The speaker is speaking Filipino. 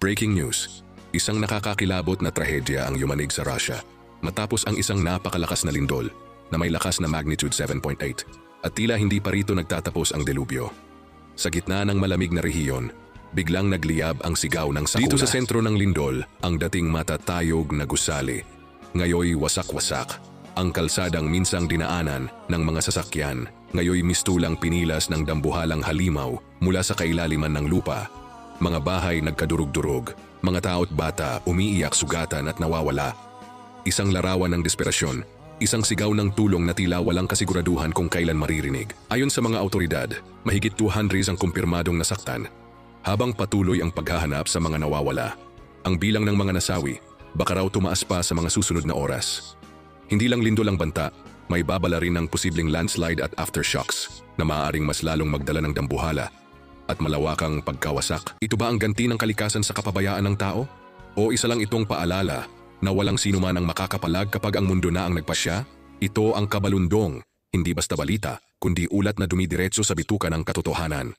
Breaking news. Isang nakakakilabot na trahedya ang yumanig sa Russia matapos ang isang napakalakas na lindol na may lakas na magnitude 7.8 at tila hindi pa rito nagtatapos ang delubyo. Sa gitna ng malamig na rehiyon, biglang nagliyab ang sigaw ng sakuna. Dito sa sentro ng lindol, ang dating matatayog na gusali. Ngayoy wasak-wasak. Ang kalsadang minsang dinaanan ng mga sasakyan, ngayoy mistulang pinilas ng dambuhalang halimaw mula sa kailaliman ng lupa. Mga bahay nagkadurog-durog, mga tao't bata umiiyak sugatan at nawawala. Isang larawan ng desperasyon, isang sigaw ng tulong na tila walang kasiguraduhan kung kailan maririnig. Ayon sa mga autoridad, mahigit 200 ang kumpirmadong nasaktan. Habang patuloy ang paghahanap sa mga nawawala, ang bilang ng mga nasawi baka raw tumaas pa sa mga susunod na oras. Hindi lang lindol ang banta, may babala rin ng posibleng landslide at aftershocks na maaaring mas lalong magdala ng dambuhala at malawakang pagkawasak. Ito ba ang ganti ng kalikasan sa kapabayaan ng tao? O isa lang itong paalala na walang sino man ang makakapalag kapag ang mundo na ang nagpasya? Ito ang Kabalundong, hindi basta balita, kundi ulat na dumidiretso sa bituka ng katotohanan.